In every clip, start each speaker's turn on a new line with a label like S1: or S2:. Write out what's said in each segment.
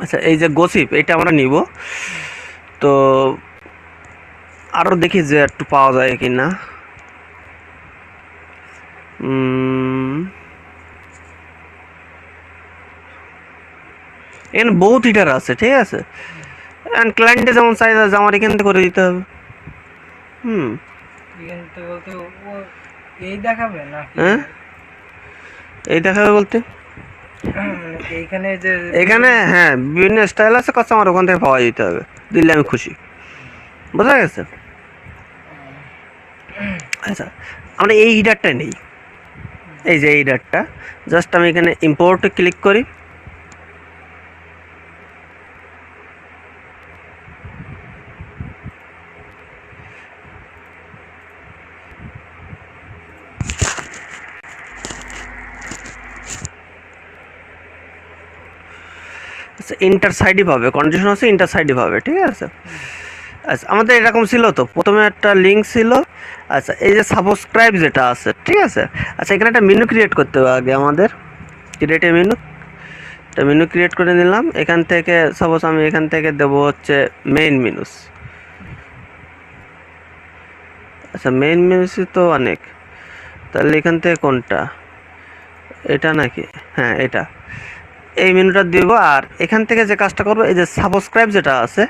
S1: আচ্ছা, এই যে গসিপ এটা আমরা নিব। তো আরও দেখি যে একটু পাওয়া যায় কি না। এখানে বহুত হিটার আছে, ঠিক আছে। অ্যান্ড ক্লায়েন্টে যেমন চাহিদা আছে আমার এখান থেকে করে দিতে হবে।
S2: এখান থেকে বলতে ও এই দেখাবে না?
S1: হ্যাঁ, এই দেখাবে বলতে
S2: এইখানে যে
S1: এখানে হ্যাঁ বিভিন্ন স্টাইল আছে, কাস্টমার ওখান থেকে পাওয়া যেতে হবে, দিলে আমি খুশি। বোঝা গেছে? আচ্ছা, আমরা এই হিটারটা নেই। এই যে এই হিটারটা জাস্ট আমি এখানে ইম্পোর্টে ক্লিক করি। ইন্টার সাইডই পাবে, কন্ডিশন আছে ইন্টার সাইডই পাবে, ঠিক আছে। আচ্ছা, আমাদের এরকম ছিল তো, প্রথমে একটা লিঙ্ক ছিল। আচ্ছা, এই যে সাবস্ক্রাইব যেটা আছে, ঠিক আছে। আচ্ছা, এখানে একটা মেনু ক্রিয়েট করতে হবে আগে আমাদের। ক্রিয়েট এ মেনু, একটা মেনু ক্রিয়েট করে নিলাম। এখান থেকে সাপোজ আমি এখান থেকে দেবো হচ্ছে মেইন মেনুস। আচ্ছা, মেইন মেনুস তো অনেক, তাহলে এখান থেকে কোনটা, এটা নাকি? হ্যাঁ, এটা। এই মেনুটা দিব। আর এখান থেকে যে কাজটা করবো, এই যে সাবস্ক্রাইব যেটা আছে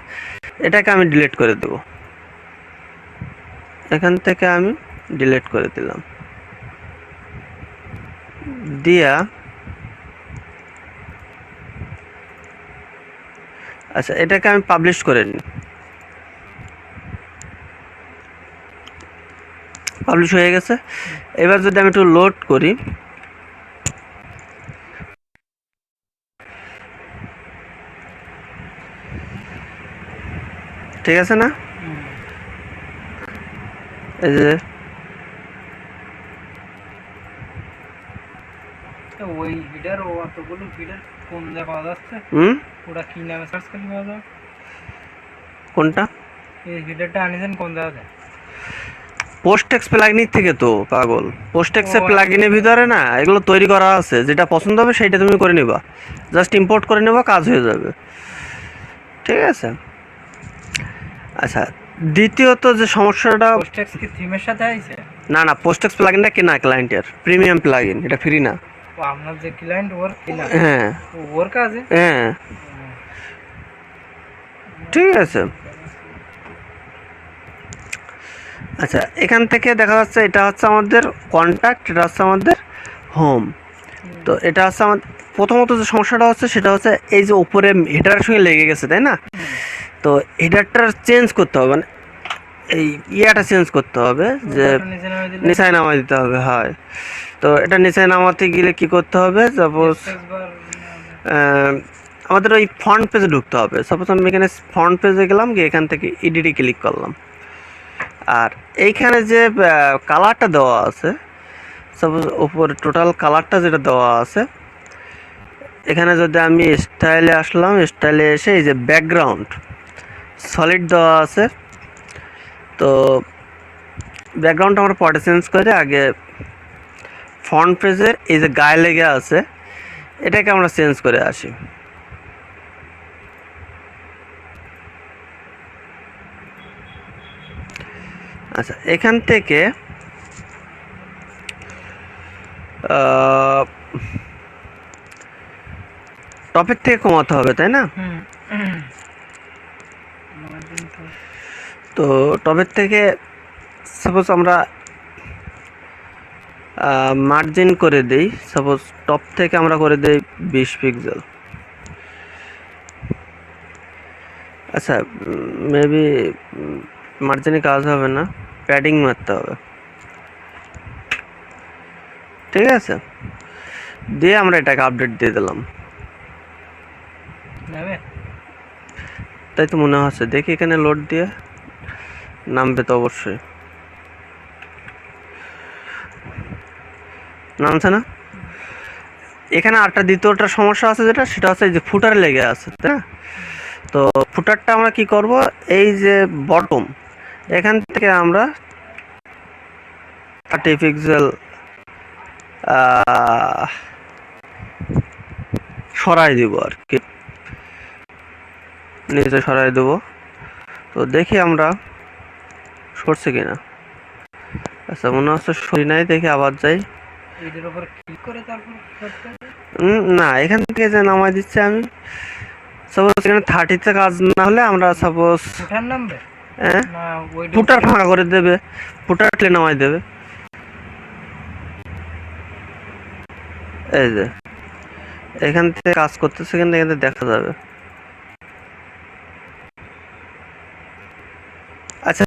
S1: এটাকে আমি ডিলিট করে দেব। এখান থেকে আমি ডিলিট করে দিলাম, দিয়া আচ্ছা এটাকে আমি পাবলিশ করে নিই। পাবলিশ হয়ে গেছে। এবার যদি আমি একটু লোড করি, ঠিক আছে না? এই যে
S2: ওই হিটার ও অতগুলো হিটার কোন জায়গায় পাওয়া যাচ্ছে? ওটা কি নামে সার্চ করলে পাওয়া যাবে?
S1: কোনটা?
S2: এই হিটারটা আনিছেন কোন জায়গায়?
S1: পোস্টেক্স প্লাগইন থেকে তো পাগল। পোস্টেক্সের প্লাগইনের ভিতরে না এগুলো তৈরি করা আছে, যেটা পছন্দ হবে সেইটা তুমি করে নিবা, জাস্ট ইম্পোর্ট করে নেবা, কাজ হয়ে যাবে, ঠিক আছে। আচ্ছা, দ্বিতীয়ত যে সমস্যাটা,
S2: পোস্টেক্স কি থিমের সাথে আইছে?
S1: না না, পোস্টেক্স প্লাগইনটা কেনা ক্লায়েন্টের, প্রিমিয়াম প্লাগইন, এটা ফ্রি না।
S2: ও আপনার যে ক্লায়েন্ট ওর কিনা?
S1: হ্যাঁ
S2: ওর কাজে?
S1: হ্যাঁ, ঠিক আছে। আচ্ছা, এখান থেকে দেখা যাচ্ছে এটা হচ্ছে আমাদের কন্ট্যাক্ট, এটা হচ্ছে আমাদের হোম। তো এটা হচ্ছে আমাদের প্রথমত যে সমস্যাটা হচ্ছে সেটা হচ্ছে এই যে উপরে হিটারের সঙ্গে লেগে গেছে, তাই না? তো হিটারটা চেঞ্জ করতে হবে, মানে এই ইয়াটা চেঞ্জ করতে হবে, যে নিচায় নামাই দিতে হবে, হয়। তো এটা নিচায় নামাতে গেলে কি করতে হবে, সাপোজ আমাদের ওই ফ্রন্ট পেজে ঢুকতে হবে। সাপোজ আমি এখানে ফ্রন্ট পেজে গেলাম, গিয়ে এখান থেকে এডিটে ক্লিক করলাম। আর এইখানে যে কালারটা দেওয়া আছে, সাপোজ উপরে টোটাল কালারটা যেটা দেওয়া আছে, এখানে যদি আমি স্টাইলে আসলাম, স্টাইলে এসে এই যে ব্যাকগ্রাউন্ড সলিড দেওয়া আছে, তো ব্যাকগ্রাউন্ডটা আমরা পরে চেঞ্জ করে আগে ফ্রন্ট পেজের এই যে গায়ে লেগে আছে এটাকে আমরা চেঞ্জ করে আসি। আচ্ছা, এখান থেকে টপের থেকে কমাতে হবে, তাই না? তো টপের থেকে সাপোজ আমরা মার্জিন করে দেই, সাপোজ টপ থেকে আমরা করে দেই 20 পিক্সেল। আচ্ছা, মেবি মার্জিনে কাজ হবে না, প্যাডিং মারতে হবে, ঠিক আছে। দিয়ে আমরা এটাকে আপডেট দিয়ে দিলাম, তাই তো মনে হচ্ছে। দেখি এখানে লোড দিয়ে নামবে তো অবশ্যই, নামছে না। এখানে আরেকটা দ্বিতীয়টা সমস্যা আছে, যেটা সেটা হচ্ছে যে ফুটার লেগে আছে, তাই না? তো ফুটারটা আমরা কি করব, এই যে বটম এখান থেকে আমরা 30 পিক্সেল সরাই দিব আর কি। নিচে সরাই দেবো। তো দেখি আমরা সরছে কিনা। আচ্ছা মনে হচ্ছে সরি নাই, দেখি আবার যাই।
S2: এটার উপর ক্লিক করে তারপর করতে হবে?
S1: না, এখান থেকে যে নামাই দিচ্ছি আমি, সাপোজ এখানে 30-তে কাজ না হলে আমরা সাপোজ
S2: ফুটার নামবে না ওইটা
S1: ফুটার ফাঁকা করে দেবে, ফুটার টেনে নামাই দেবে। এই যে এখান থেকে কাজ করতেছে কিন্তু এখান থেকে দেখা যাবে। আচ্ছা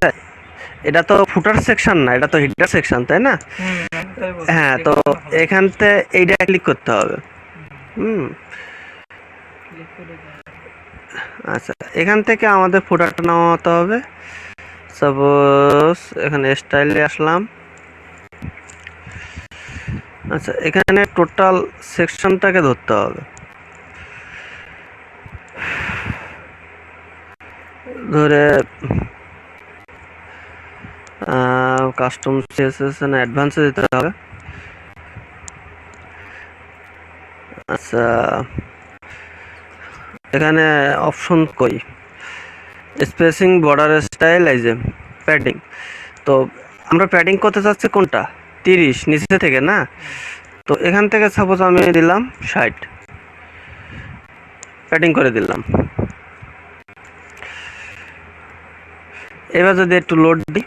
S1: এটা তো ফুটার সেকশন না, এটা তো হিটার সেকশন, তাই না?
S2: আমি তাই বলছি,
S1: হ্যাঁ, তো
S2: যেগুলো হবে।
S1: এখান থেকে এইটা ক্লিক করতে হবে। হুম
S2: ক্লিক করে দাও।
S1: আচ্ছা এখান থেকে আমাদের ফুটারটা নামাতে হবে। সাপোজ এখানে স্টাইলে আসলাম। আচ্ছা এখানে টোটাল সেকশনটাকে ধরতে হবে। ধরে কাস্টম সিএসএস না অ্যাডভান্সে দিতে হবে। আচ্ছা এখানে অপশন কই, স্পেসিং, বর্ডার স্টাইল, এই যে প্যাডিং। তো আমরা প্যাডিং করতে চাচ্ছি কোনটা, 30 নিচে থেকে না? তো এখান থেকে সাপোজ আমি দিলাম 60, প্যাডিং করে দিলাম। এবার যদি একটু লোড দিই,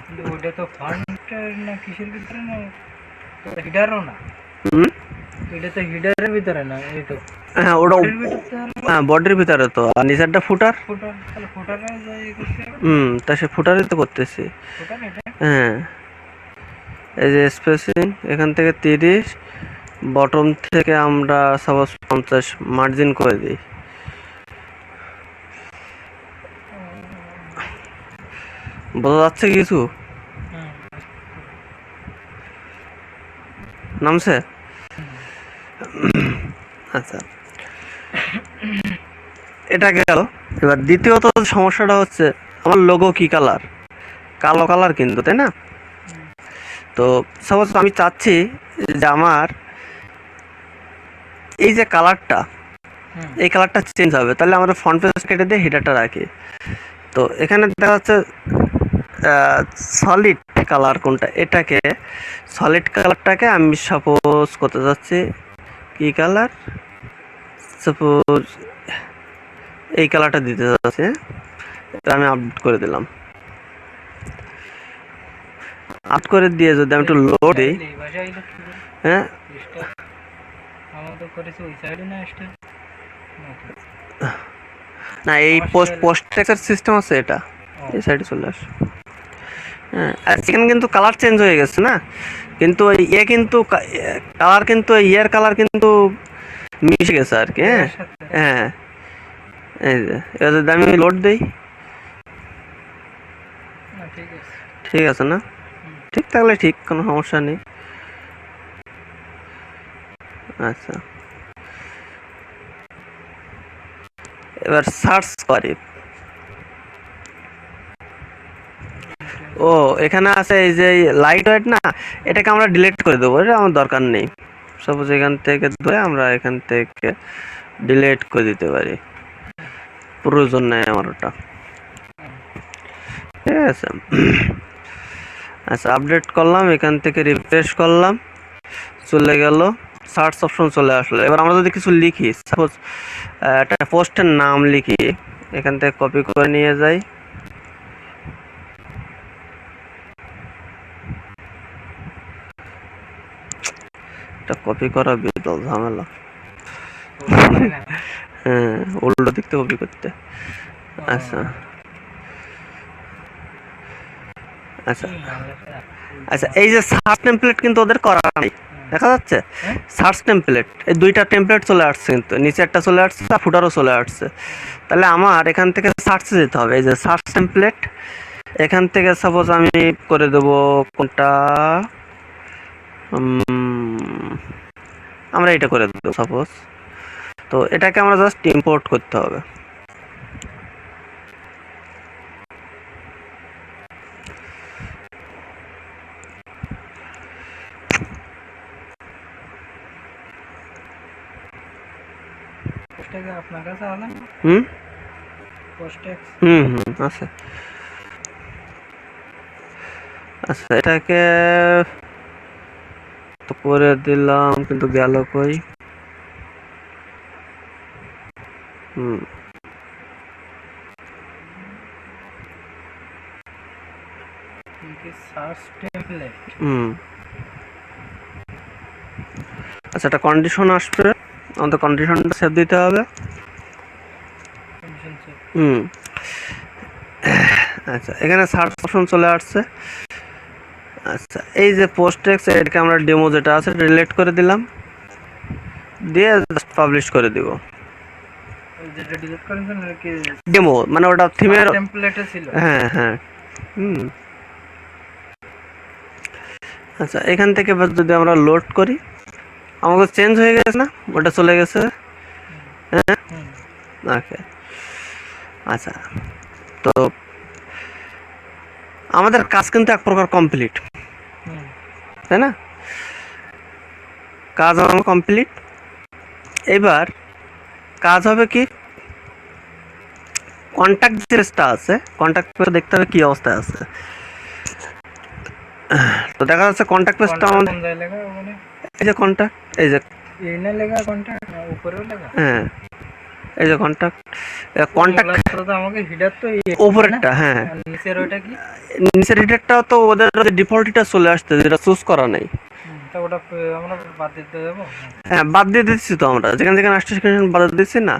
S2: কিন্তু ওইটা তো ফ্রন্টের না কিসের ভিতরে না, হিডারও না,
S1: হুম
S2: এটা তো হিডারের ভিতরে না, এই তো
S1: হ্যাঁ ওটা
S2: বডির ভিতরে
S1: হ্যাঁ বডির ভিতরে তো, আর নিচেরটা ফুটার।
S2: ফুটার, তাহলে ফুটারে যাই করতে হবে।
S1: তা সে ফুটারই তো করতেছি।
S2: ফুটার এটা
S1: হ্যাঁ এই যে স্পেসিং এখান থেকে 30, বটম থেকে আমরা সাপোজ 50 মার্জিন করে দিই। বোঝা যাচ্ছে কিছু? নামছে? আচ্ছা এটা গেল। এবার দ্বিতীয়ত সমস্যাটা হচ্ছে আমার লোগো কি কালার, কালো কালার কিন্তু, তাই না? তো সাপোজ আমি চাচ্ছি যে আমার এই যে কালারটা, এই কালারটা চেঞ্জ হবে, তাহলে আমরা ফ্রন্ট পেজ কেটে দিয়ে হেডারটা রাখি। তো এখানে দেখা যাচ্ছে সলিড কালার কোনটা, এটাকে সলিড কালারটাকে আমি সাপোজ করতে যাচ্ছি কি কালার, সাপোজ এই কালারটা দিতে যাচ্ছি। এটা আমি আপডেট করে দিলাম। আপ করে দিয়ে যদি আমি একটু লোড দিই,
S2: এই ভাষায় এটা কি বলে?
S1: হ্যাঁ
S2: স্টার আমাদের করেছে ওই সাইডে না স্টার নাকি?
S1: না এই পোস্ট টেক্সচার সিস্টেম আছে, এটা এই সাইডে চলে আসে। হ্যাঁ আর সেখানে কিন্তু কালার চেঞ্জ হয়ে গেছে না, কিন্তু ইয়ে কিন্তু কালার কিন্তু ইয়ের কালার কিন্তু মিশে গেছে আর কি। হ্যাঁ হ্যাঁ এই যে এবার যদি আমি লোড দিই,
S2: না ঠিক আছে।
S1: ঠিক আছে না? ঠিক থাকলে ঠিক, কোনো সমস্যা নেই। আচ্ছা এবার সার্চ করি। ও এখানে আছে এই যে লাইট ওয়েট না, এটাকে আমরা ডিলিট করে দেবো, এটা আমার দরকার নেই। সাপোজ এখান থেকে ধরে আমরা এখান থেকে ডিলিট করে দিতে পারি, প্রয়োজন নেই আমার ওটা। ঠিক আছে আচ্ছা আপডেট করলাম, এখান থেকে রিফ্রেশ করলাম, চলে গেল, সার্চ অপশন চলে আসলো। এবার আমরা যদি কিছু লিখি, সাপোজ একটা পোস্টের নাম লিখি, এখান থেকে কপি করে নিয়ে যাই, এটা কপি করা বিরল ঝামেলা। হ্যাঁ উল্টো দিক থেকে কপি করতে। আচ্ছা আচ্ছা আচ্ছা এই যে সার্চ টেমপ্লেট কিন্তু ওদের করা নেই, দেখা যাচ্ছে সার্চ টেমপ্লেট, এই দুইটা টেমপ্লেট চলে আসছে, কিন্তু নিচে একটা চলে আসছে আর ফুটারও চলে আসছে। তাহলে আমার এখান থেকে সার্চে যেতে হবে, এই যে সার্চ টেমপ্লেট, এখান থেকে সাপোজ আমি করে দেব কোনটা, আমরা এটা করে দেবো সাপোজ। তো এটাকে আমরা জাস্ট ইম্পোর্ট করতে হবে।
S2: পোস্টে আপনার কাছে আছে না?
S1: হুম
S2: পোস্টে
S1: আছে। আচ্ছা, এটাকে তো করে দিলাম, কিন্তু গেল কই? হুম
S2: সার্চ টেমপ্লেট।
S1: হুম আচ্ছা, একটা কন্ডিশন আসবে, আমাদের কন্ডিশনটা সেভ দিতে হবে। হুম আচ্ছা, এখানে সার্চ অপশন চলে আসছে। আচ্ছা, এই যে পোস্ট টেক্সট, এটাকে আমরা ডেমো যেটা আছে রিলেট করে দিলাম, দিয়ে জাস্ট পাবলিশ করে দিব।
S2: যেটা ডিলিট করেছেন নাকি
S1: ডেমো মানে ওটা থিমের।
S2: টেমপ্লেটে ছিল?
S1: হ্যাঁ হ্যাঁ হুম আচ্ছা, এখান থেকে এবার যদি আমরা লোড করি, আমাকে চেঞ্জ হয়ে গেছে না, ওটা চলে গেছে। হ্যাঁ
S2: হুম
S1: ওকে। আচ্ছা, তো আমাদের কাজ কিন্তু এক প্রকার কমপ্লিট,
S2: হুম
S1: তাই না? কাজ আমার কমপ্লিট। এবার কাজ হবে কি, কন্ট্যাক্ট যে পেজটা আছে, কন্ট্যাক্ট পেজ দেখতে হবে কি অবস্থায় আছে। তো দেখা যাচ্ছে কন্ট্যাক্ট পেজটা আমাদের,
S2: কোন জায়গায় লেখা ওখানে?
S1: এই যে কন্ট্যাক্ট, এই যে
S2: এই না লেখা কন্টাক্ট না উপরেও লেখা?
S1: হ্যাঁ, এই যে কন্ট্যাক্ট, কন্ট্যাক্ট
S2: তো আমাকে হিডার তো এই
S1: ওপরেরটা। হ্যাঁ,
S2: আর নিচের ওটা কি?
S1: নিচের রিডারটাও তো ওদের ডিফল্ট রিডার চলে আসছে, যেটা চুজ করা নেই।
S2: তো ওটা আমরা বাদ দিতে দেবো?
S1: হ্যাঁ, বাদ দিয়ে দিচ্ছি তো আমরা, যেখানে যেখানে আসছে সেখানে বাদ দিয়ে দিচ্ছি না।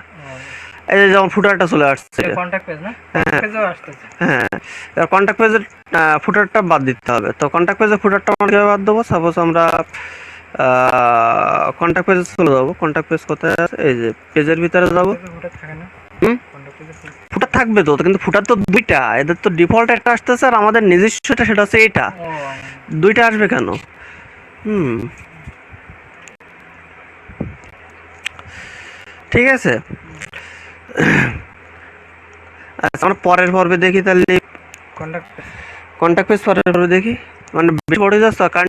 S1: এই যে যেমন ফুটারটা চলে আসছে।
S2: কন্টাক্ট পেজ না, কন্টাক্ট পেজও আসতেছে।
S1: হ্যাঁ, এবার কন্ট্যাক্ট পেজের ফুটারটা বাদ দিতে হবে। তো কন্ট্যাক্ট পেজের ফুটারটা আমরা কীভাবে বাদ দেবো? সাপোজ আমরা কন্ট্যাক্ট পেজে চলে যাবো। কন্ট্যাক্ট পেজ কোথায় আছে? এই যে পেজের ভিতরে যাবো।
S2: ফুটার থাকে না?
S1: হুম
S2: কন্টাক্ট পেজে
S1: ফুটার থাকবে তো, কিন্তু ফুটার তো দুইটা, এদের তো ডিফল্ট একটা আসতেছে আর আমাদের নিজস্বটা সেটা হচ্ছে এইটা। দুইটা আসবে কেন? হুম ঠিক আছে। আচ্ছা, আমরা পরের পর্বে দেখি তাহলে।
S2: কন্টাক্ট
S1: কন্ট্যাক্ট পেজ পরের পর্বে দেখি, মানে বেশি বড় যাচ্ছে কারণ